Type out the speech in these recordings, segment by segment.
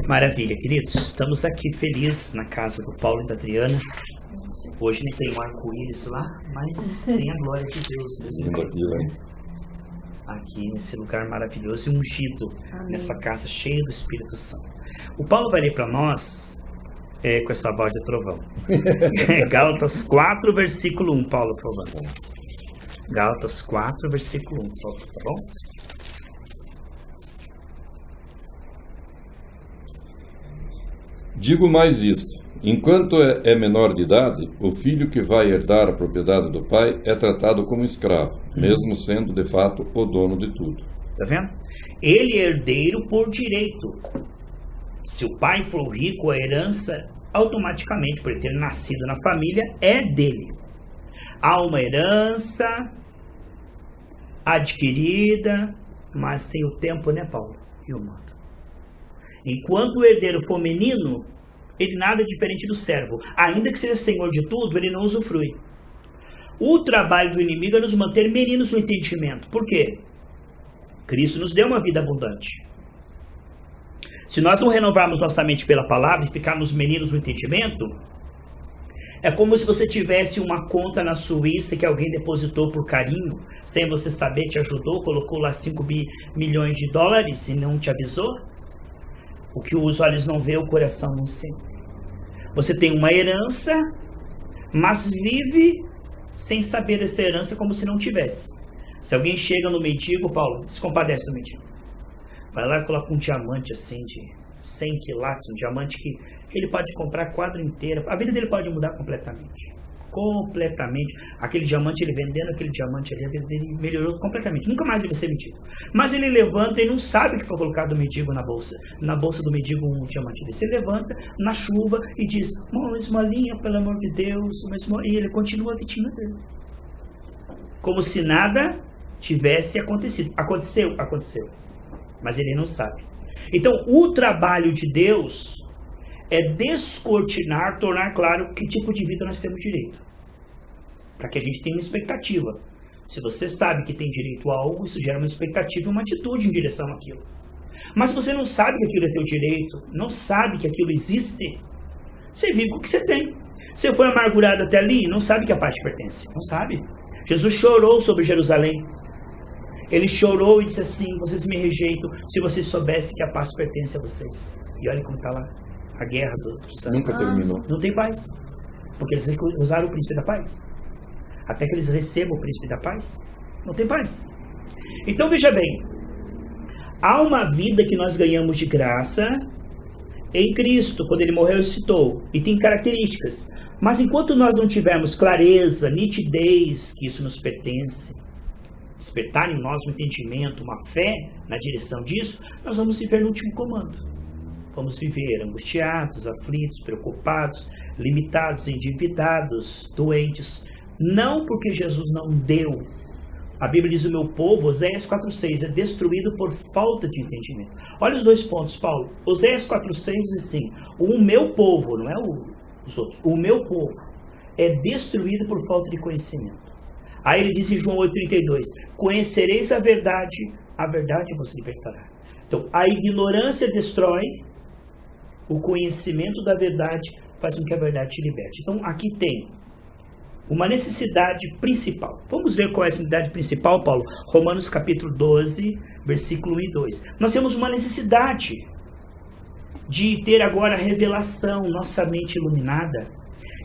Maravilha, queridos. Estamos aqui felizes na casa do Paulo e da Adriana. Hoje não tem um arco-íris lá, mas tem a glória de Deus. Aqui nesse lugar maravilhoso e ungido, nessa casa cheia do Espírito Santo. O Paulo vai ler para nós com essa voz de trovão. Gálatas 4, versículo 1, Paulo, por favor. Gálatas 4, versículo 1, por favor, tá bom? Digo mais isto: enquanto é menor de idade, o filho que vai herdar a propriedade do pai é tratado como escravo, mesmo sendo de fato o dono de tudo. Tá vendo? Ele é herdeiro por direito. Se o pai for rico, a herança, automaticamente, por ele ter nascido na família, é dele. Há uma herança adquirida, mas tem o tempo, né, Paulo? E o mando. Enquanto o herdeiro for menino, ele nada é diferente do servo. Ainda que seja senhor de tudo, ele não usufrui. O trabalho do inimigo é nos manter meninos no entendimento. Por quê? Cristo nos deu uma vida abundante. Se nós não renovarmos nossa mente pela palavra e ficarmos meninos no entendimento, é como se você tivesse uma conta na Suíça que alguém depositou por carinho, sem você saber, te ajudou, colocou lá 5 milhões de dólares e não te avisou. O que os olhos não vê, o coração não sente. Você tem uma herança, mas vive sem saber dessa herança como se não tivesse. Se alguém chega no mendigo, Paulo, se compadece do mendigo. Vai lá e coloca um diamante assim de 100 quilates, um diamante que ele pode comprar a quadra inteira. A vida dele pode mudar completamente. Completamente. Aquele diamante, ele vendendo aquele diamante ali, a vida dele melhorou completamente. Nunca mais ele vai ser mendigo. Mas ele levanta e não sabe que foi colocado o mendigo na bolsa. Na bolsa do mendigo um diamante desse. Ele levanta na uma e diz: mais uma linha, pelo amor de Deus. E ele continua a vitinha dele. Como se nada tivesse acontecido. Aconteceu? Aconteceu. Mas ele não sabe. Então, o trabalho de Deus é descortinar, tornar claro que tipo de vida nós temos direito. Para que a gente tenha uma expectativa. Se você sabe que tem direito a algo, isso gera uma expectativa e uma atitude em direção àquilo. Mas se você não sabe que aquilo é teu direito, não sabe que aquilo existe, você vive com o que você tem. Você foi amargurado até ali, não sabe que a paz te pertence. Não sabe. Jesus chorou sobre Jerusalém. Ele chorou e disse assim: vocês me rejeitam, se vocês soubessem que a paz pertence a vocês. E olha como está lá. A guerra do sangue. Nunca terminou. Não tem paz. Porque eles recusaram o príncipe da paz. Até que eles recebam o príncipe da paz, não tem paz. Então veja bem. Há uma vida que nós ganhamos de graça em Cristo, quando Ele morreu e ressuscitou. E tem características. Mas enquanto nós não tivermos clareza, nitidez, que isso nos pertence, despertar em nós um entendimento, uma fé na direção disso, nós vamos viver no último comando. Vamos viver angustiados, aflitos, preocupados, limitados, endividados, doentes. Não porque Jesus não deu. A Bíblia diz: o meu povo, Oséias 4,6, é destruído por falta de entendimento. Olha os dois pontos, Paulo. Oséias 4,6 diz assim: o meu povo, não é os outros, o meu povo é destruído por falta de conhecimento. Aí ele diz em João 8,32: conhecereis a verdade vos libertará. Então, a ignorância destrói. O conhecimento da verdade faz com que a verdade te liberte. Então, aqui tem uma necessidade principal. Vamos ver qual é a necessidade principal, Paulo? Romanos capítulo 12, versículo 1 e 2. Nós temos uma necessidade de ter agora a revelação, nossa mente iluminada,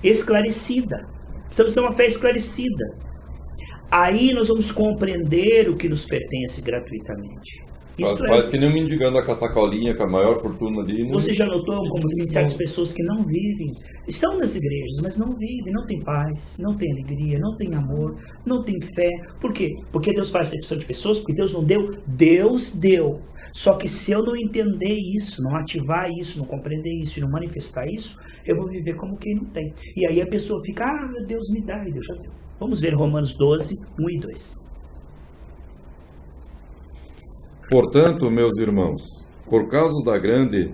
esclarecida. Precisamos ter uma fé esclarecida. Aí nós vamos compreender o que nos pertence gratuitamente. Faz que nem um mendigando a sacolinha com a maior fortuna ali. Você já notou como tem certas pessoas que não vivem, estão nas igrejas, mas não vivem, não tem paz, não tem alegria, não tem amor, não tem fé. Por quê? Porque Deus faz acepção de pessoas, porque Deus não deu? Deus deu. Só que se eu não entender isso, não ativar isso, não compreender isso e não manifestar isso, eu vou viver como quem não tem. E aí a pessoa fica: Deus me dá, e Deus já deu. Vamos ver Romanos 12, 1 e 2. Portanto, meus irmãos, por causa da grande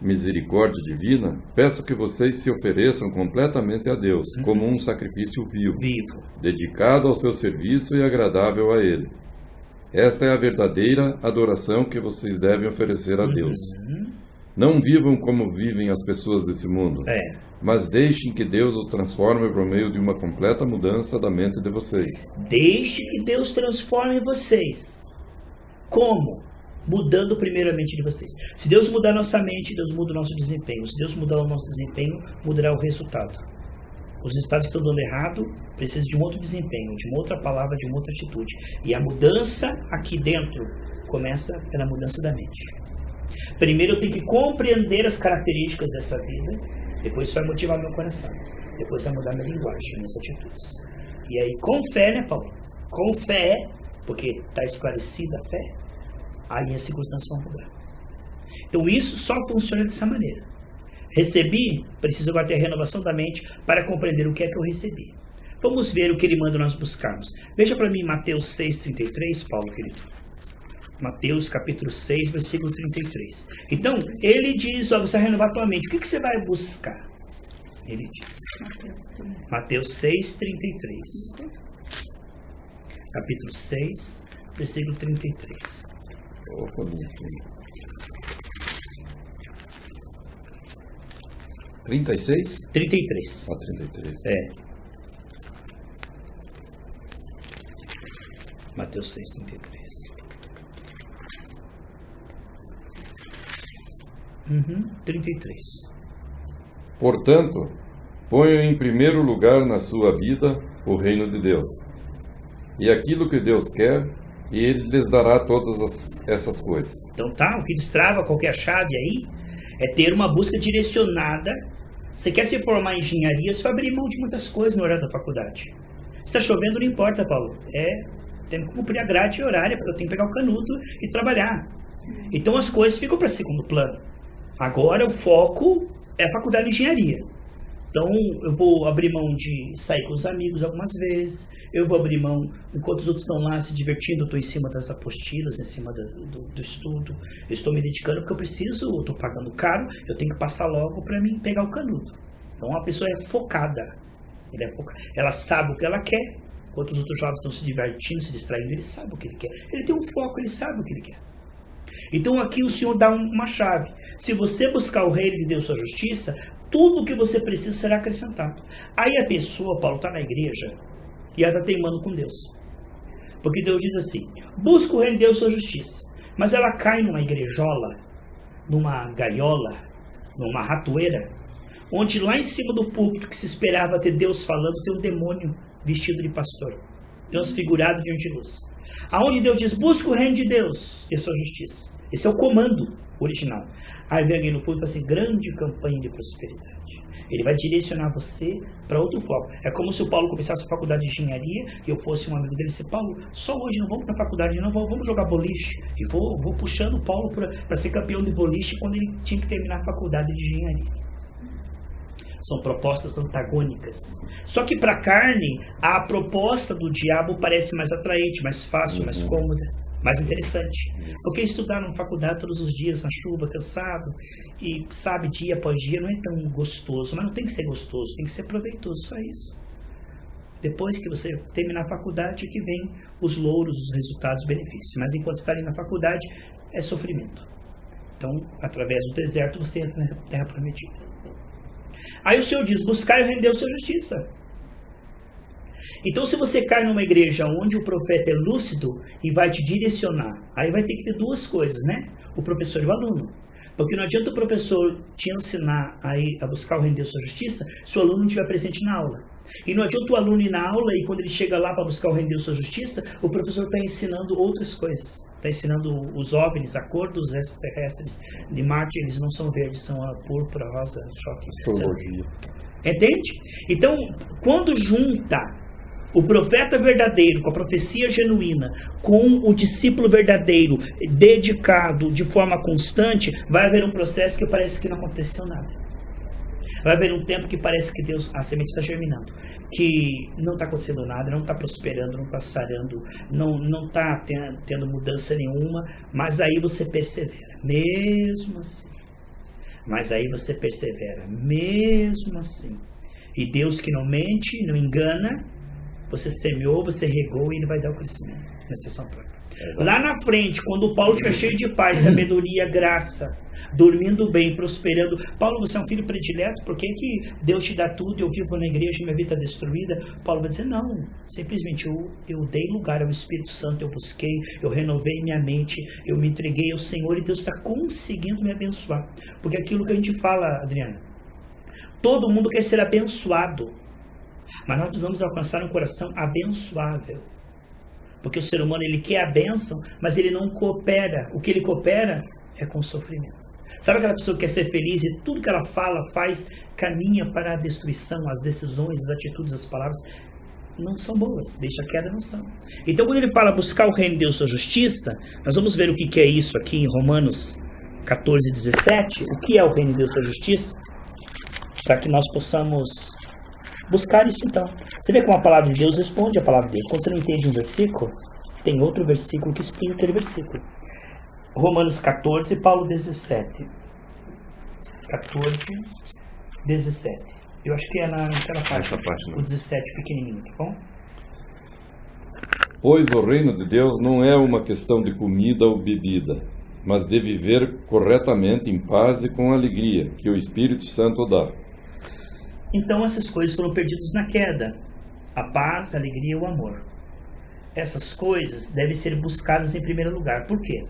misericórdia divina, peço que vocês se ofereçam completamente a Deus, como um sacrifício vivo, dedicado ao seu serviço e agradável a Ele. Esta é a verdadeira adoração que vocês devem oferecer a Deus. Não vivam como vivem as pessoas desse mundo, mas deixem que Deus o transforme por meio de uma completa mudança da mente de vocês. Deixe que Deus transforme vocês. Como? Mudando primeiro a mente de vocês. Se Deus mudar nossa mente, Deus muda o nosso desempenho. Se Deus mudar o nosso desempenho, mudará o resultado. Os resultados que estão dando errado precisam de um outro desempenho, de uma outra palavra, de uma outra atitude. E a mudança aqui dentro começa pela mudança da mente. Primeiro eu tenho que compreender as características dessa vida, depois isso vai motivar meu coração, depois vai mudar minha linguagem, minhas atitudes. E aí com fé, né, Paulo? Com fé, porque está esclarecida a fé, aí as circunstâncias vão mudar. Então isso só funciona dessa maneira. Recebi, preciso agora ter a renovação da mente para compreender o que é que eu recebi. Vamos ver o que ele manda nós buscarmos. Veja para mim Mateus 6,33, Paulo, querido. Mateus capítulo 6, versículo 33. Então, ele diz, ó, você vai renovar a tua mente. O que você vai buscar? Ele diz. Mateus 6, 33. Capítulo 6, versículo 33. Opa, 36? 33. Ah, 33. Mateus 6, 33. 33. Portanto, ponham em primeiro lugar na sua vida o reino de Deus, e aquilo que Deus quer, e Ele lhes dará todas essas coisas. Então tá, o que destrava qualquer chave aí é ter uma busca direcionada. Você quer se formar em engenharia, você vai abrir mão de muitas coisas no horário da faculdade. Se está chovendo, não importa, Paulo. Tem que cumprir a grade horária, porque eu tenho que pegar o canudo e trabalhar. Então as coisas ficam para segundo plano. Agora o foco é a faculdade de engenharia. Então eu vou abrir mão de sair com os amigos algumas vezes. Eu vou abrir mão, enquanto os outros estão lá se divertindo, eu estou em cima das apostilas, em cima do estudo. Eu estou me dedicando porque eu preciso, eu estou pagando caro, eu tenho que passar logo para mim pegar o canudo. Então a pessoa é focada. Ela sabe o que ela quer. Enquanto os outros jovens estão se divertindo, se distraindo, ele sabe o que ele quer. Ele tem um foco, ele sabe o que ele quer. Então aqui o Senhor dá uma chave. Se você buscar o reino de Deus, sua justiça, tudo o que você precisa será acrescentado. Aí a pessoa, Paulo, está na igreja e ela está teimando com Deus. Porque Deus diz assim, busca o reino de Deus, sua justiça. Mas ela cai numa igrejola, numa gaiola, numa ratoeira, onde lá em cima do púlpito que se esperava ter Deus falando, tem um demônio vestido de pastor, transfigurado diante de luz. Aonde Deus diz, busca o reino de Deus e a sua justiça. Esse é o comando original. Aí vem alguém no púlpito e fala assim, grande campanha de prosperidade. Ele vai direcionar você para outro foco. É como se o Paulo começasse a faculdade de engenharia e eu fosse um amigo dele e disse, Paulo, só hoje não vamos para a faculdade, não, vamos jogar boliche. E vou puxando o Paulo para ser campeão de boliche quando ele tinha que terminar a faculdade de engenharia. São propostas antagônicas. Só que para a carne, a proposta do diabo parece mais atraente, mais fácil, mais cômoda, mais interessante. Porque estudar numa faculdade todos os dias, na chuva, cansado, e sabe, dia após dia, não é tão gostoso. Mas não tem que ser gostoso, tem que ser proveitoso, só isso. Depois que você terminar a faculdade, que vem os louros, os resultados, os benefícios. Mas enquanto está ali na faculdade, é sofrimento. Então, através do deserto, você entra na terra prometida. Aí o Senhor diz, buscar e render a sua justiça. Então se você cai numa igreja onde o profeta é lúcido e vai te direcionar, aí vai ter que ter duas coisas, né? O professor e o aluno. Porque não adianta o professor te ensinar a buscar o reino de Deus, sua justiça, se o aluno não estiver presente na aula. E não adianta o aluno ir na aula e quando ele chega lá para buscar o reino de Deus, sua justiça, o professor está ensinando outras coisas. Está ensinando os OVNIs, a cor dos extraterrestres de Marte, eles não são verdes, são a púrpura, rosa, choque. Astrologia. Entende? Então, quando junta o profeta verdadeiro com a profecia genuína, com o discípulo verdadeiro, dedicado de forma constante, vai haver um processo que parece que não aconteceu nada. Vai haver um tempo que parece que a semente está germinando, que não está acontecendo nada, não está prosperando, não está sarando, não está tendo mudança nenhuma, mas aí você persevera, mesmo assim. Mas aí você persevera, mesmo assim. E Deus que não mente, não engana, você semeou, você regou e Ele vai dar o crescimento na estação própria. Lá na frente, quando Paulo fica cheio de paz, sabedoria, graça, dormindo bem, prosperando. Paulo, você é um filho predileto, por que Deus te dá tudo e eu vivo na igreja e minha vida está destruída? Paulo vai dizer, não, simplesmente eu dei lugar ao Espírito Santo, eu busquei, eu renovei minha mente, eu me entreguei ao Senhor e Deus está conseguindo me abençoar. Porque aquilo que a gente fala, Adriana, todo mundo quer ser abençoado, mas nós precisamos alcançar um coração abençoável. Porque o ser humano, ele quer a bênção, mas ele não coopera. O que ele coopera é com o sofrimento. Sabe aquela pessoa que quer ser feliz e tudo que ela fala, faz, caminha para a destruição, as decisões, as atitudes, as palavras não são boas, deixa a queda, não são. Então quando ele fala buscar o reino de Deus e sua justiça, nós vamos ver o que é isso aqui em Romanos 14, 17. O que é o reino de Deus e sua justiça? Para que nós possamos buscar isso então. Você vê como a palavra de Deus responde a palavra de Deus. Quando você não entende um versículo, tem outro versículo que explica aquele versículo. Romanos 14, Paulo 17. 14, 17. Eu acho que é naquela parte. O 17 pequenininho, tá bom? Pois o reino de Deus não é uma questão de comida ou bebida, mas de viver corretamente em paz e com alegria, que o Espírito Santo dá. Então essas coisas foram perdidas na queda. A paz, a alegria e o amor. Essas coisas devem ser buscadas em primeiro lugar. Por quê?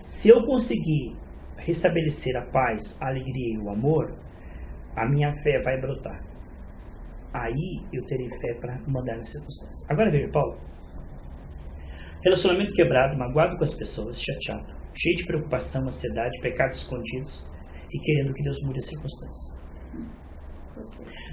Se eu conseguir restabelecer a paz, a alegria e o amor, a minha fé vai brotar. Aí eu terei fé para mandar nas circunstâncias. Agora veja, Paulo. Relacionamento quebrado, magoado com as pessoas, chateado, cheio de preocupação, ansiedade, pecados escondidos e querendo que Deus mude as circunstâncias.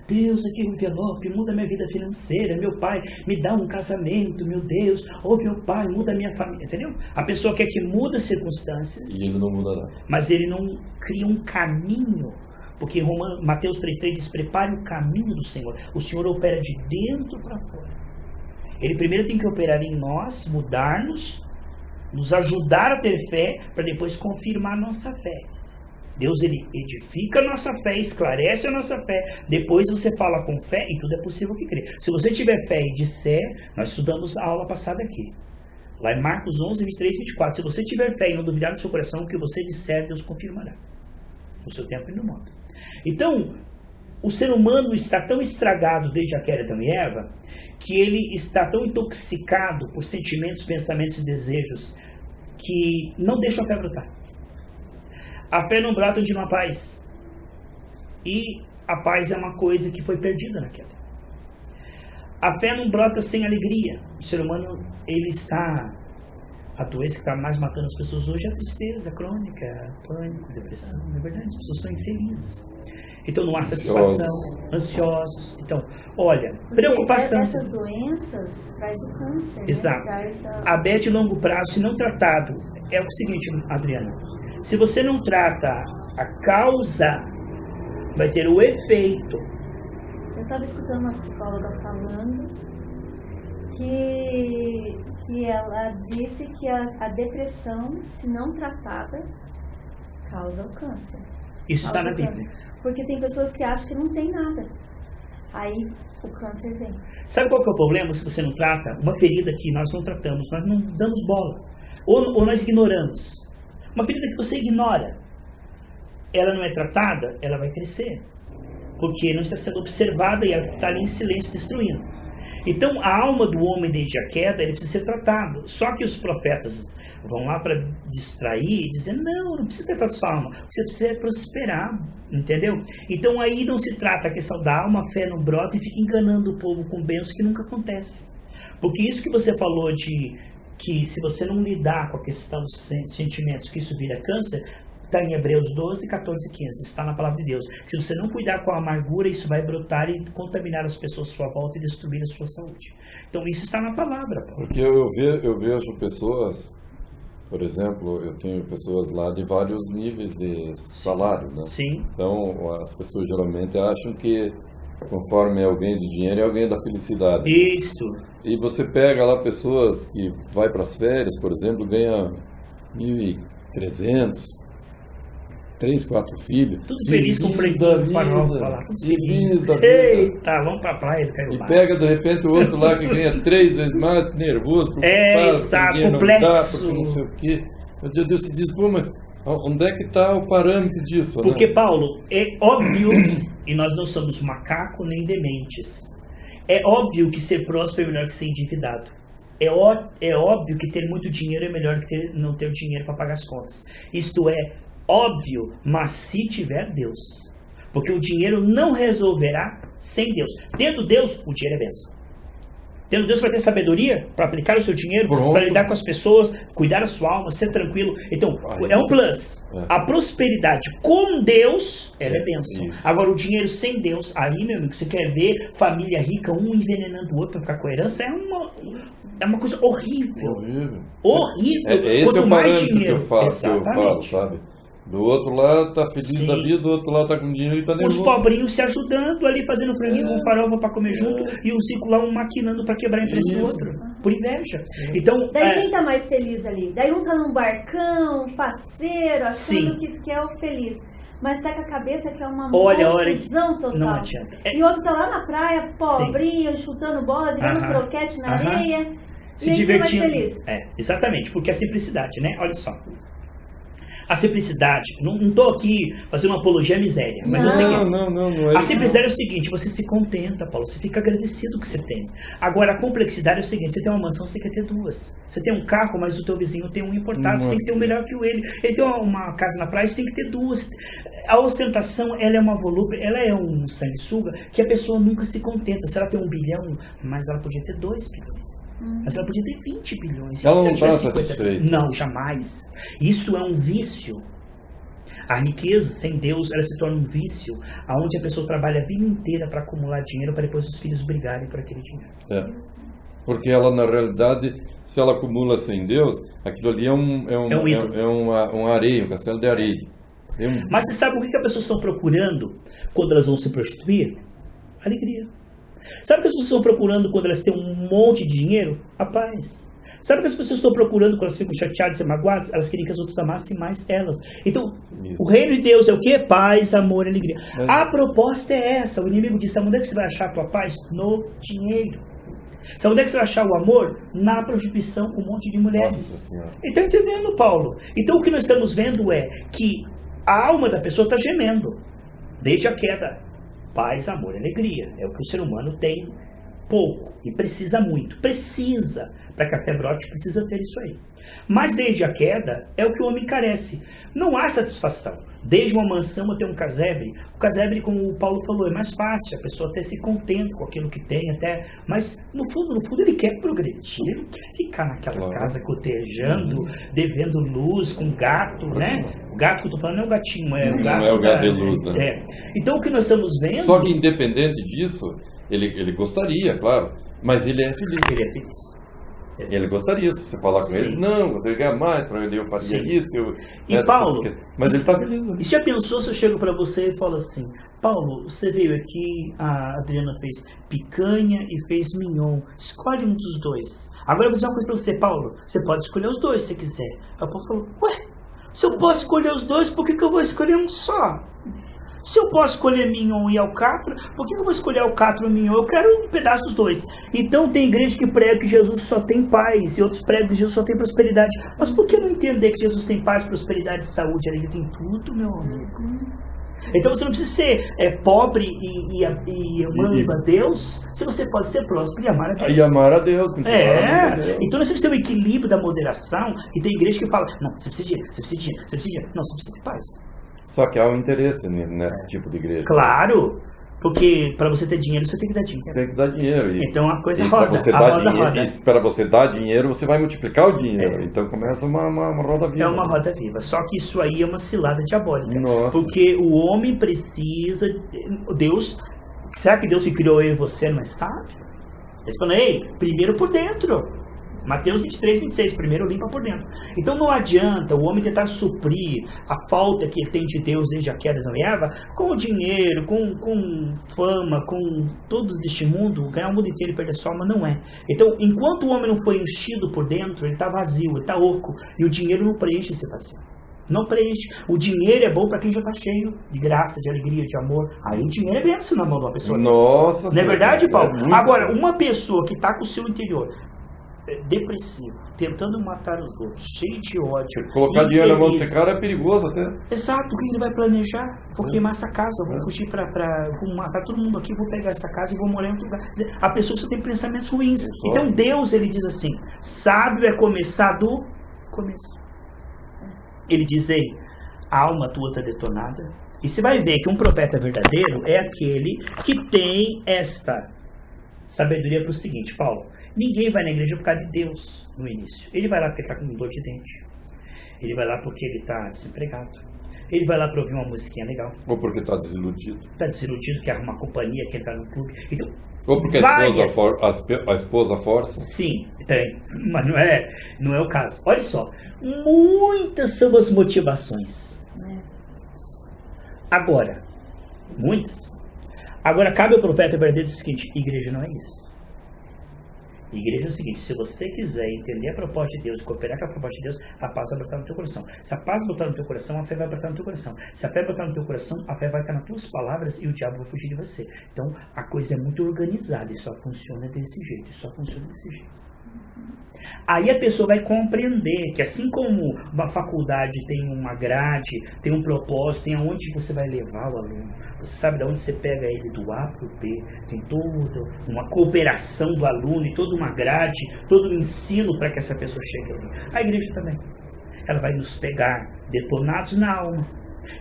Deus, aqui no envelope, muda minha vida financeira. Meu pai, me dá um casamento, meu Deus. Ou meu pai, muda minha família. Entendeu? A pessoa quer que muda as circunstâncias. E ele não muda nada. Mas ele não cria um caminho. Porque Mateus 3,3 diz, prepare o caminho do Senhor. O Senhor opera de dentro para fora. Ele primeiro tem que operar em nós, mudar-nos, nos ajudar a ter fé, para depois confirmar a nossa fé. Deus, ele edifica a nossa fé, esclarece a nossa fé, depois você fala com fé e tudo é possível que crê. Se você tiver fé e disser, nós estudamos a aula passada aqui, lá em Marcos 11, 23 e 24, se você tiver fé e não duvidar no seu coração, o que você disser, Deus confirmará, no seu tempo e no modo. Então, o ser humano está tão estragado desde a queda de Adão e Eva, que ele está tão intoxicado por sentimentos, pensamentos e desejos, que não deixa a fé brotar. A fé não brota de uma paz. E a paz é uma coisa que foi perdida na queda. A fé não brota sem alegria. O ser humano, ele está... A doença que está mais matando as pessoas hoje é a tristeza crônica, pânico, depressão. Na verdade, as pessoas estão infelizes. Então não há satisfação, ansiosos. Então, olha, preocupação. Essas doenças traz o câncer. Exato. Né? A médio e longo prazo, se não tratado, é o seguinte, Adriana. Se você não trata a causa, vai ter o efeito. Eu estava escutando uma psicóloga falando que ela disse que a depressão, se não tratada, causa o câncer. Isso está na Bíblia. Porque tem pessoas que acham que não tem nada. Aí o câncer vem. Sabe qual que é o problema se você não trata? Uma ferida que nós não tratamos, nós não damos bola. Ou nós ignoramos. Uma ferida que você ignora, ela não é tratada, ela vai crescer. Porque não está sendo observada e ela está ali em silêncio destruindo. Então a alma do homem desde a queda, ele precisa ser tratado. Só que os profetas vão lá para distrair e dizer, não precisa tratar sua alma, você precisa prosperar, entendeu? Então aí não se trata a questão da alma, a fé não brota e fica enganando o povo com bênçãos que nunca acontece. Porque isso que você falou de que se você não lidar com a questão dos sentimentos, que isso vira câncer, está em Hebreus 12, 14 e 15, está na palavra de Deus. Se você não cuidar com a amargura, isso vai brotar e contaminar as pessoas à sua volta e destruir a sua saúde. Então isso está na palavra, Paulo. Porque eu vejo pessoas, por exemplo, eu tenho pessoas lá de vários níveis de salário, né? Sim. Então as pessoas geralmente acham que conforme é alguém de dinheiro é alguém da felicidade. Isto. E você pega lá pessoas que vai para as férias, por exemplo, ganha 1.300. 3, 4 filhos. Tudo feliz com o franguinho, farofa lá. Feliz da vida. Eita, vamos pra praia do Caiobá. E pega de repente o outro lá que ganha 3 vezes mais, nervoso, exato, complexo. Porque não sei o quê. Meu Deus, se diz, pô, mas onde é que está o parâmetro disso? Porque, né? Paulo, é óbvio, e nós não somos macaco nem dementes, é óbvio que ser próspero é melhor que ser endividado. É óbvio que ter muito dinheiro é melhor que não ter dinheiro para pagar as contas. Isto é óbvio, mas se tiver Deus. Porque o dinheiro não resolverá sem Deus. Tendo Deus, o dinheiro é bênção. Tendo Deus vai ter sabedoria para aplicar o seu dinheiro, para lidar com as pessoas, cuidar da sua alma, ser tranquilo. Então, é um plus. A prosperidade com Deus, ela é bênção. Isso. Agora, o dinheiro sem Deus, aí, meu amigo, você quer ver família rica, um envenenando o outro para ficar com a herança, é uma coisa horrível. Horrível. Esse é o parâmetro que eu falo, sabe? Do outro lado tá feliz da vida, do outro lado tá com dinheiro e tá nervoso. Os pobrinhos se ajudando ali, fazendo franguinho com farofa para comer junto, e os ricos lá maquinando para quebrar a empresa do outro, por inveja. Então, daí quem tá mais feliz ali? Daí um tá num barcão, parceiro, achando que é o feliz. Mas tá com a cabeça que é uma confusão total. Não adianta. E outro tá lá na praia, pobrinho, chutando bola, virando croquete na areia. Se divertindo. Mais feliz. Exatamente, porque é a simplicidade, né? Olha só. A simplicidade, não estou aqui fazendo uma apologia à miséria, mas é o seguinte. Não é a simplicidade é o seguinte, você se contenta, Paulo, você fica agradecido com o que você tem. Agora, a complexidade é o seguinte, você tem uma mansão, você quer ter 2. Você tem um carro, mas o teu vizinho tem um importado, você tem que ter um melhor que o ele. Ele tem uma casa na praia, você tem que ter 2. A ostentação, ela é uma volúpia, ela é um sanguessuga que a pessoa nunca se contenta. Se ela tem 1 bilhão, mas ela podia ter 2 bilhões. Mas ela podia ter 20 bilhões. Ela não está satisfeita. Não, jamais. Isso é um vício. A riqueza sem Deus, ela se torna um vício, onde a pessoa trabalha a vida inteira para acumular dinheiro, para depois os filhos brigarem por aquele dinheiro. Porque ela, na realidade, se ela acumula sem Deus, aquilo ali é um areia, um castelo de areia. Mas você sabe o que as pessoas estão procurando quando elas vão se prostituir? Alegria. Sabe o que as pessoas estão procurando quando elas têm um monte de dinheiro? A paz. Sabe o que as pessoas estão procurando quando elas ficam chateadas e magoadas? Elas querem que as outras amassem mais elas. Então, o reino de Deus é o quê? Paz, amor e alegria. A proposta é essa. O inimigo diz, sabe onde é que você vai achar a tua paz? No dinheiro. Sabe onde é que você vai achar o amor? Na prostituição com um monte de mulheres. Então, entendendo, Paulo? Então, o que nós estamos vendo é que a alma da pessoa está gemendo. Desde a queda. Paz, amor e alegria. É o que o ser humano tem pouco e precisa muito. Precisa. Para que a fé brote, precisa ter isso aí. Mas desde a queda, é o que o homem carece. Não há satisfação. Desde uma mansão até um casebre. O casebre, como o Paulo falou, é mais fácil. A pessoa até se contenta com aquilo que tem. Mas, no fundo, ele quer progredir. Ele quer ficar naquela casa cotejando, devendo luz, com gato, né? O gato que eu estou falando não é o gatinho, é o gato. Não é o gato de luz, né? Então, o que nós estamos vendo... Só que, independente disso, ele gostaria, claro. Mas ele é feliz. Ele é feliz. Ele gostaria, se você falar com ele, não, eu tenho que ganhar mais, para ele eu faria isso. E Paulo, mas ele está feliz. Né? E já pensou se eu chego para você e falo assim, Paulo, você veio aqui, a Adriana fez picanha e fez mignon, escolhe um dos 2. Agora eu vou dizer uma coisa para você, Paulo, você pode escolher os 2 se quiser. Aí o Paulo falou, se eu posso escolher os 2, por que eu vou escolher um só? Se eu posso escolher mignon e alcatra, por que eu vou escolher alcatra ou mignon? Eu quero um pedaço dos 2. Então tem igreja que prega que Jesus só tem paz e outros pregam que Jesus só tem prosperidade. Mas por que não entender que Jesus tem paz, prosperidade, saúde? Ele tem tudo, meu amigo. Então você não precisa ser pobre e amando a Deus, se você pode ser próspero e amar a Deus. E amar a Deus. Então nós temos que ter um equilíbrio da moderação, e tem igreja que fala, não, você precisa de dinheiro, você precisa de dinheiro, você precisa de dinheiro. Não, você precisa ter paz. Só que há um interesse nesse tipo de igreja. Claro, porque para você ter dinheiro, você tem que dar dinheiro. Tem que dar dinheiro. Então a coisa roda, roda. E para você dar dinheiro, você vai multiplicar o dinheiro. Então começa uma roda viva. É uma roda viva. Só que isso aí é uma cilada diabólica. Nossa. Porque o homem precisa... Deus... Será que Deus se criou eu e você não é sábio? Ele falou, ei, primeiro por dentro. Mateus 23, 26, primeiro limpa por dentro. Então não adianta o homem tentar suprir a falta que ele tem de Deus desde a queda de Eva com o dinheiro, com fama, com tudo deste mundo, ganhar o mundo inteiro e perder sua alma, não é. Então, enquanto o homem não foi enchido por dentro, ele está vazio, ele está oco, e o dinheiro não preenche esse vazio. Não preenche. O dinheiro é bom para quem já está cheio de graça, de alegria, de amor. Aí o dinheiro é bênção na mão de uma pessoa. Nossa, não é verdade, Paulo? Agora, bom. uma pessoa que está com o seu interior depressivo, tentando matar os outros, cheio de ódio, colocar dinheiro na mão desse cara é perigoso até. Exato, o que ele vai planejar? Vou queimar essa casa, vou fugir vou matar todo mundo aqui, vou pegar essa casa e vou morar em outro lugar. A pessoa só tem pensamentos ruins. Então Deus, ele diz assim, sábio é começar do começo. Ele diz aí, a alma tua está detonada. E você vai ver que um profeta verdadeiro é aquele que tem esta sabedoria para o seguinte, Paulo. Ninguém vai na igreja por causa de Deus no início. Ele vai lá porque está com dor de dente. Ele vai lá porque ele está desempregado. Ele vai lá para ouvir uma musiquinha legal. Ou porque está desiludido. Está desiludido, quer arrumar companhia, quer entrar no clube. Então, ou porque a esposa força. Sim, tem. Mas não é o caso. Olha só. Muitas são as motivações. Agora, muitas. Agora, cabe ao profeta verdadeiro dizer o seguinte, igreja não é isso. Igreja é o seguinte, se você quiser entender a proposta de Deus, cooperar com a proposta de Deus, a paz vai brotar no teu coração. Se a paz brotar no teu coração, a fé vai brotar no teu coração. Se a fé brotar no teu coração, a fé vai estar nas tuas palavras e o diabo vai fugir de você. Então, a coisa é muito organizada e só funciona desse jeito, Aí a pessoa vai compreender que assim como uma faculdade tem uma grade, tem um propósito, tem aonde você vai levar o aluno, você sabe de onde você pega ele do A para o B, tem toda uma cooperação do aluno e toda uma grade, todo um ensino para que essa pessoa chegue ali. A igreja também. Ela vai nos pegar detonados na alma,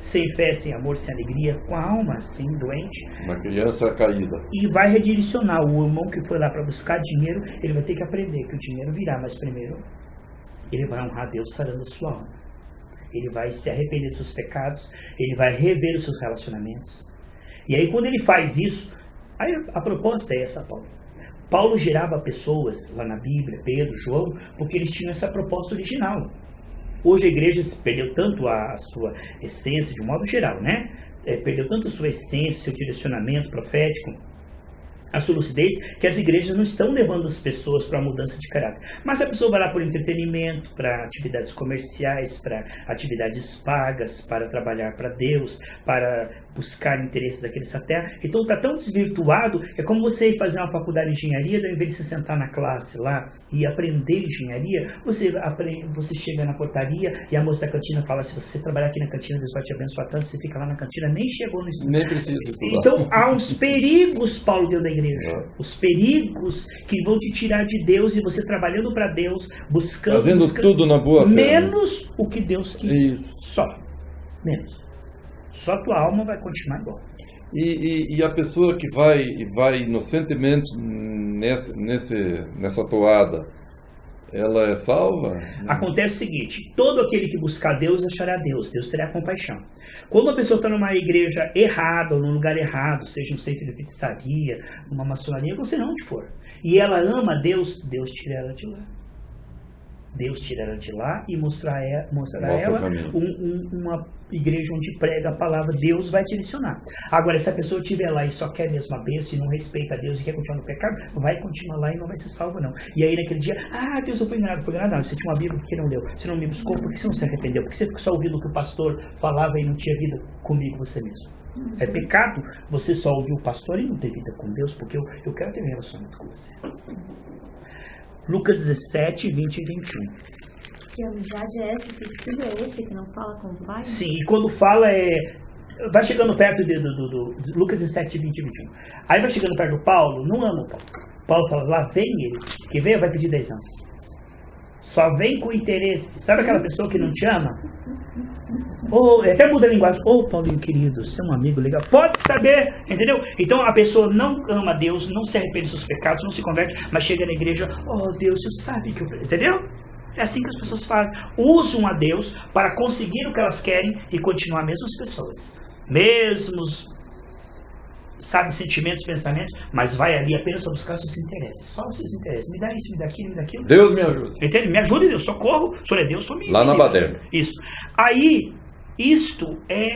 sem fé, sem amor, sem alegria, com a alma assim, doente. Uma criança caída. E vai redirecionar o irmão que foi lá para buscar dinheiro, ele vai ter que aprender que o dinheiro virá, mas primeiro ele vai honrar Deus sarando a sua alma. Ele vai se arrepender dos seus pecados, ele vai rever os seus relacionamentos. E aí quando ele faz isso, aí a proposta é essa, Paulo. Paulo gerava pessoas lá na Bíblia, Pedro, João, porque eles tinham essa proposta original. Hoje a igreja perdeu tanto a sua essência, de um modo geral, né? Perdeu tanto a sua essência, seu direcionamento profético, a sua lucidez, que as igrejas não estão levando as pessoas para a mudança de caráter. Mas a pessoa vai lá por entretenimento, para atividades comerciais, para atividades pagas, para trabalhar para Deus, para buscar interesses aqui nessa terra. Então está tão desvirtuado, é como você ir fazer uma faculdade de engenharia, ao invés de você sentar na classe lá e aprender engenharia, você chega na portaria e a moça da cantina fala, se você trabalhar aqui na cantina, Deus vai te abençoar tanto, você fica lá na cantina, nem chegou no estudo. Nem precisa estudar. Então há uns perigos, Paulo, dentro da igreja. Os perigos que vão te tirar de Deus e você trabalhando para Deus, fazendo tudo na boa fé. Menos o que Deus quer. Isso. Só. Menos. Só tua alma vai continuar igual. E a pessoa que vai inocentemente nessa toada, ela é salva? Acontece o seguinte, todo aquele que buscar Deus achará Deus, Deus terá compaixão. Quando a pessoa está numa igreja errada, ou num lugar errado, seja um centro de feitiçaria, uma maçonaria, você não onde for, e ela ama Deus, Deus tira ela de lá. Deus tira ela de lá e mostrará ela uma igreja onde prega a palavra, Deus vai te direcionar. Agora, se a pessoa estiver lá e só quer mesmo a bênção e não respeita a Deus e quer continuar no pecado, vai continuar lá e não vai ser salvo não. E aí naquele dia, Deus, eu fui enganado, não, você tinha uma Bíblia, por que não leu? Você não me buscou, por que você não se arrependeu? Por que você ficou só ouvindo o que o pastor falava e não tinha vida comigo você mesmo? É pecado você só ouvir o pastor e não ter vida com Deus, porque eu quero ter um relacionamento com você. Lucas 17, 20 e 21. Que amizade é essa? Que filho é esse que não fala com o pai? Sim, e quando fala vai chegando perto do Lucas 17, 20 e 21. Aí vai chegando perto do Paulo, não ama o Paulo. Paulo fala, lá vem ele, que vem vai pedir 10 anos. Só vem com interesse. Sabe aquela pessoa que não te ama? Até muda a linguagem. Paulinho querido, você é um amigo legal. Pode saber, entendeu? Então a pessoa não ama Deus, não se arrepende dos seus pecados, não se converte, mas chega na igreja, Deus, você sabe que eu... Entendeu? É assim que as pessoas fazem. Usam a Deus para conseguir o que elas querem e continuar mesmas pessoas. Mesmos, sentimentos, pensamentos, mas vai ali apenas a buscar os seus interesses. Só os seus interesses. Me dá isso, me dá aquilo, me dá aquilo. Deus me ajuda. Entende? Me ajude, Deus. Socorro. O Senhor é Deus, sou lá na baderna. Isso. Aí, isto é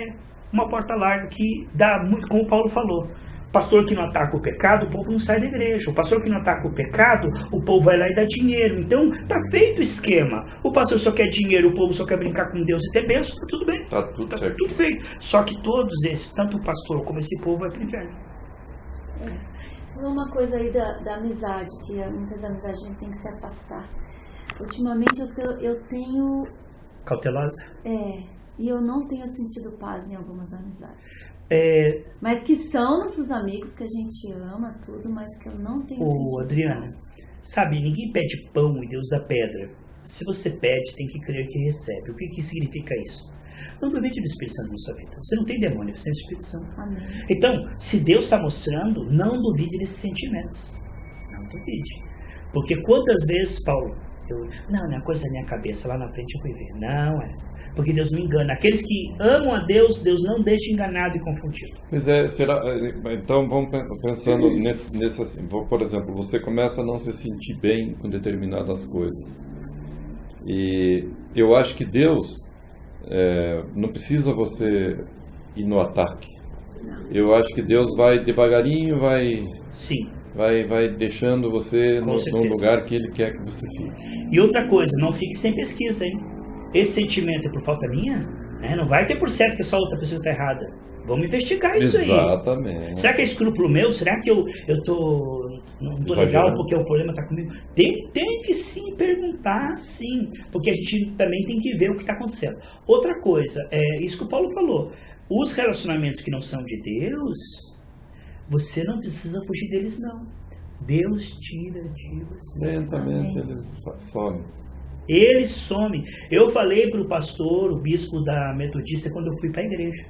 uma porta larga que dá muito, como o Paulo falou, pastor que não ataca o pecado, o povo não sai da igreja. O pastor que não ataca o pecado, o povo vai lá e dá dinheiro. Então, tá feito o esquema. O pastor só quer dinheiro, o povo só quer brincar com Deus e ter bênção, tá tudo bem. Tá tudo certo. Tudo feito. Só que todos esses, tanto o pastor como esse povo, vai pro inferno. Uma coisa aí da amizade, que muitas amizades a gente tem que se afastar. Ultimamente eu tenho... Cautelosa? E eu não tenho sentido paz em algumas amizades. Mas que são nossos amigos, que a gente ama tudo, mas que eu não tenho sentido Adriana, paz. Sabe, ninguém pede pão e Deus dá pedra. Se você pede, tem que crer que recebe. O que significa isso? Não duvide do Espírito Santo na sua vida. Você não tem demônio, você tem o Espírito Santo. Amém. Então, se Deus está mostrando, não duvide desses sentimentos. Não duvide. Porque quantas vezes, Paulo, não é coisa da minha cabeça, lá na frente eu fui ver. Não é. Porque Deus não engana. Aqueles que amam a Deus, Deus não deixa enganado e confundido. Pois então vamos pensando nesse assim, por exemplo, você começa a não se sentir bem com determinadas coisas. E eu acho que Deus não precisa você ir no ataque. Não. Eu acho que Deus vai devagarinho, Sim. vai deixando você no lugar que Ele quer que você fique. E outra coisa, não fique sem pesquisa, hein? Esse sentimento é por falta minha? Não vai ter por certo que só outra pessoa está errada. Vamos investigar isso aí. Exatamente. Será que é escrúpulo meu? Será que eu não tô legal porque o problema está comigo? Tem que sim perguntar, sim. Porque a gente também tem que ver o que está acontecendo. Outra coisa, isso que o Paulo falou. Os relacionamentos que não são de Deus, você não precisa fugir deles, não. Deus tira de você. Lentamente eles somem. Ele some. Eu falei para o pastor, o bispo da Metodista, quando eu fui para a igreja.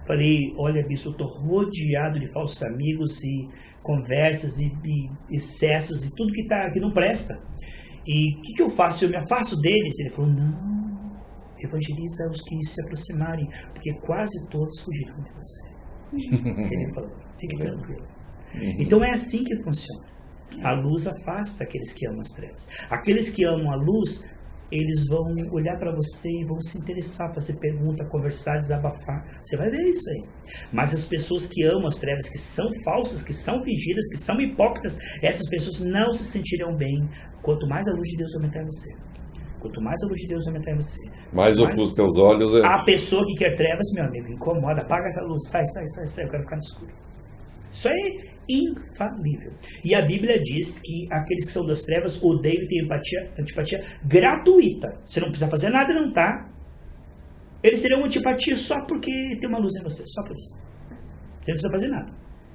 Falei, olha, bispo, eu estou rodeado de falsos amigos e conversas e excessos e tudo que não presta. E o que eu faço? Eu me afasto deles? Ele falou, não, evangeliza os que se aproximarem, porque quase todos fugirão de você. Ele falou, fique tranquilo. Então é assim que funciona. A luz afasta aqueles que amam as trevas. Aqueles que amam a luz, eles vão olhar para você e vão se interessar, fazer pergunta, conversar, desabafar. Você vai ver isso aí. Mas as pessoas que amam as trevas, que são falsas, que são fingidas, que são hipócritas, essas pessoas não se sentirão bem quanto mais a luz de Deus aumentar em você. Quanto mais a luz de Deus aumentar em você. Mais ofusca os olhos. A pessoa que quer trevas, meu amigo, incomoda, apaga essa luz, sai, eu quero ficar no escuro. Isso é infalível. E a Bíblia diz que aqueles que são das trevas odeiam e têm antipatia gratuita. Você não precisa fazer nada, não, tá? Eles terão antipatia só porque tem uma luz em você, só por isso. Você não precisa fazer nada.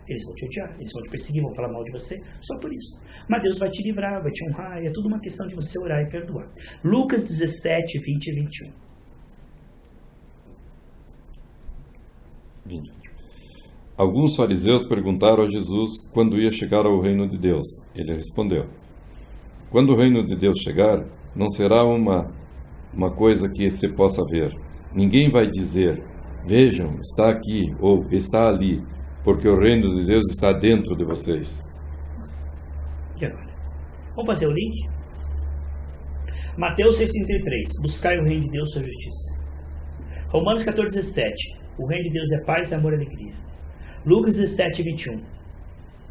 Eles vão te odiar, eles vão te perseguir, vão falar mal de você, só por isso. Mas Deus vai te livrar, vai te honrar, é tudo uma questão de você orar e perdoar. Lucas 17, 20 e 21. 20. Alguns fariseus perguntaram a Jesus quando ia chegar ao reino de Deus. Ele respondeu: quando o reino de Deus chegar, não será uma coisa que se possa ver. Ninguém vai dizer, vejam, está aqui ou está ali, porque o reino de Deus está dentro de vocês. E agora? Vamos fazer o link? Mateus 6,33. Buscai o reino de Deus e sua justiça. Romanos 14,17. O reino de Deus é paz, amor e alegria. Lucas 17:21.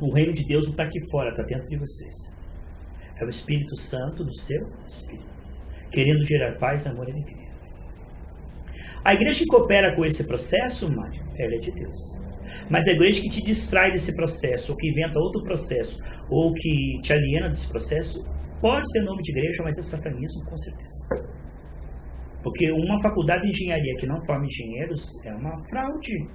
O reino de Deus não está aqui fora, está dentro de vocês. É o Espírito Santo no seu espírito, querendo gerar paz, amor e alegria. A igreja que coopera com esse processo, Mário, ela é de Deus. Mas a igreja que te distrai desse processo, ou que inventa outro processo, ou que te aliena desse processo, pode ter nome de igreja, mas é satanismo, com certeza. Porque uma faculdade de engenharia que não forma engenheiros é uma fraude.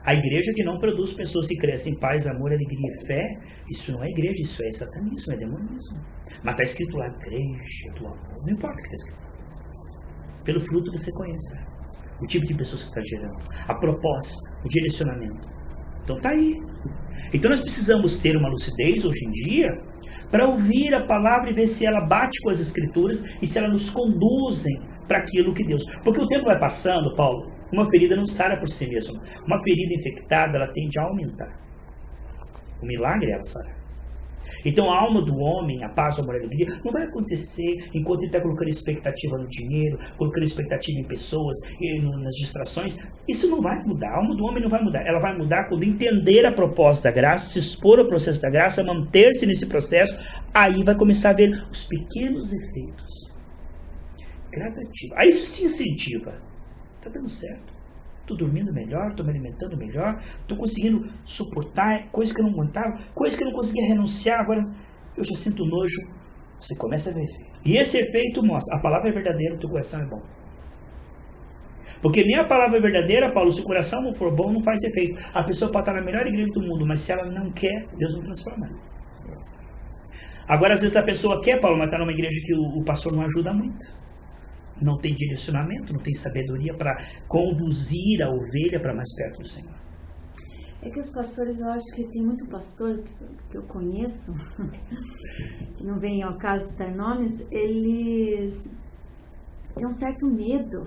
A igreja que não produz pessoas que crescem em paz, amor, alegria e fé, isso não é igreja, isso é satanismo, é demonismo. Mas está escrito lá, igreja do amor. Não importa o que está escrito. Pelo fruto você conhece o tipo de pessoas que está gerando, a proposta, o direcionamento. Então está aí. Então nós precisamos ter uma lucidez hoje em dia para ouvir a palavra e ver se ela bate com as escrituras e se ela nos conduzem para aquilo que Deus... Porque o tempo vai passando, Paulo, uma ferida não sara por si mesma. Uma ferida infectada, ela tende a aumentar. O milagre é ela sarar. Então a alma do homem, a paz, o amor e a alegria, não vai acontecer enquanto ele está colocando expectativa no dinheiro, colocando expectativa em pessoas, nas distrações. Isso não vai mudar, a alma do homem não vai mudar. Ela vai mudar quando entender a proposta da graça, se expor ao processo da graça, manter-se nesse processo, aí vai começar a ver os pequenos efeitos gradativos. Aí isso te incentiva. Está dando certo. Estou dormindo melhor, estou me alimentando melhor, estou conseguindo suportar coisas que eu não aguentava, coisas que eu não conseguia renunciar, agora eu já sinto nojo. Você começa a ver efeito. E esse efeito mostra, a palavra é verdadeira, o teu coração é bom. Porque nem a palavra é verdadeira, Paulo, se o coração não for bom, não faz efeito. A pessoa pode estar na melhor igreja do mundo, mas se ela não quer, Deus não transforma. Agora, às vezes a pessoa quer, Paulo, mas está numa igreja que o pastor não ajuda muito. Não tem direcionamento, não tem sabedoria para conduzir a ovelha para mais perto do Senhor. É que os pastores, eu acho que tem muito pastor que eu conheço, que não vem ao caso citar nomes, eles têm um certo medo.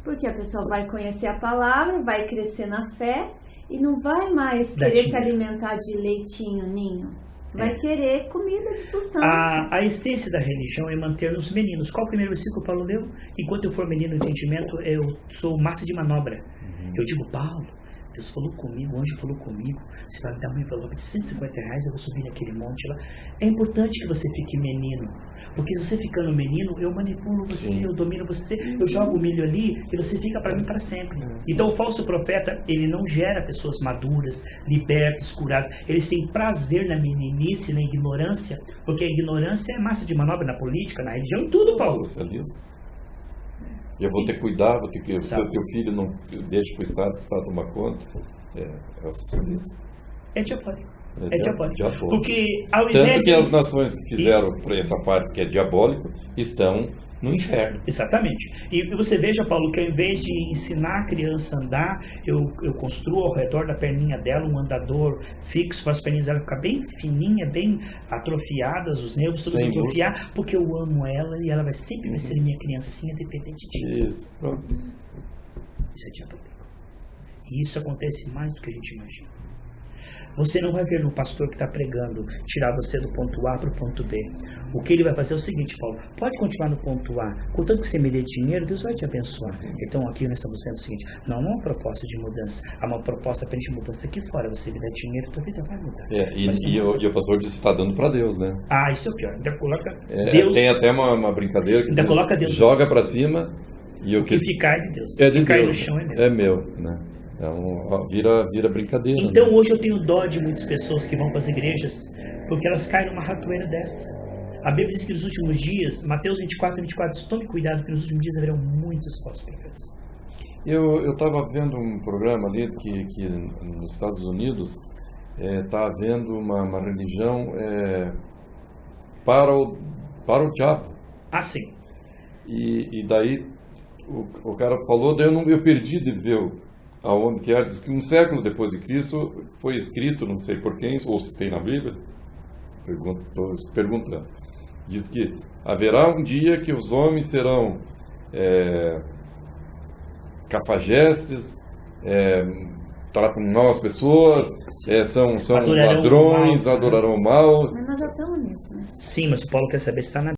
Porque a pessoa vai conhecer a palavra, vai crescer na fé e não vai mais querer se alimentar de leitinho, ninho. Vai querer comida de sustância. A essência da religião é manter-nos meninos. Qual o primeiro versículo que Paulo leu? Enquanto eu for menino no entendimento, eu sou massa de manobra. Eu digo, Paulo, Deus falou comigo, o anjo falou comigo, você vai me dar um envelope de R$150, eu vou subir naquele monte lá. É importante que você fique menino, porque você ficando menino, eu manipulo você, sim, eu domino você, eu jogo o milho ali e você fica para mim para sempre. Então o falso profeta, ele não gera pessoas maduras, libertas, curadas. Eles têm prazer na meninice, na ignorância, porque a ignorância é massa de manobra na política, na religião, em tudo, Paulo. Socialismo. Eu vou ter que cuidar, vou ter que... Se o teu filho não deixa para o Estado, que o Estado toma conta, é o socialismo. É diabólico. É diabólico. Porque ao invés tanto que as nações que fizeram essa parte que é diabólico estão no inferno. Exatamente. E você veja, Paulo, que ao invés de ensinar a criança a andar, eu construo ao redor da perninha dela um andador fixo, para as perninhas dela ficar bem fininha, bem atrofiadas, os nervos todos atrofiar, porque eu amo ela e ela vai sempre ser minha criancinha dependente de isso. Pronto. Isso é diabólico. E isso acontece mais do que a gente imagina. Você não vai ver no pastor que está pregando tirar você do ponto A para o ponto B. O que ele vai fazer é o seguinte, Paulo, pode continuar no ponto A, contanto que você me dê dinheiro, Deus vai te abençoar. Então aqui nós estamos vendo o seguinte, não há uma proposta de mudança, há uma proposta para a gente mudança aqui fora. Você me dá dinheiro, tua vida vai mudar. E o pastor disse que está dando para Deus, né? Ah, isso é o pior. Ainda coloca Deus. Tem até uma brincadeira que ainda coloca Deus, joga para cima e o que ficar é de Deus. É de o que Deus, cai no chão é meu. É meu, né? Então vira brincadeira. Então, né? Hoje eu tenho dó de muitas pessoas que vão para as igrejas porque elas caem numa ratoeira dessa. A Bíblia diz que nos últimos dias, Mateus 24 diz, tome cuidado que nos últimos dias haverão muitos falsos profetas. Eu estava vendo um programa ali que nos Estados Unidos está havendo uma religião para o diabo. Ah, sim. E daí o cara falou, daí eu perdi de ver aonde que é. Diz que um século depois de Cristo foi escrito, não sei por quem, ou se tem na Bíblia, estou perguntando. Diz que haverá um dia que os homens serão cafajestes, tratam mal as pessoas, são ladrões, adorarão mal. Mas nós já estamos nisso, né? Sim, mas o Paulo quer saber se está na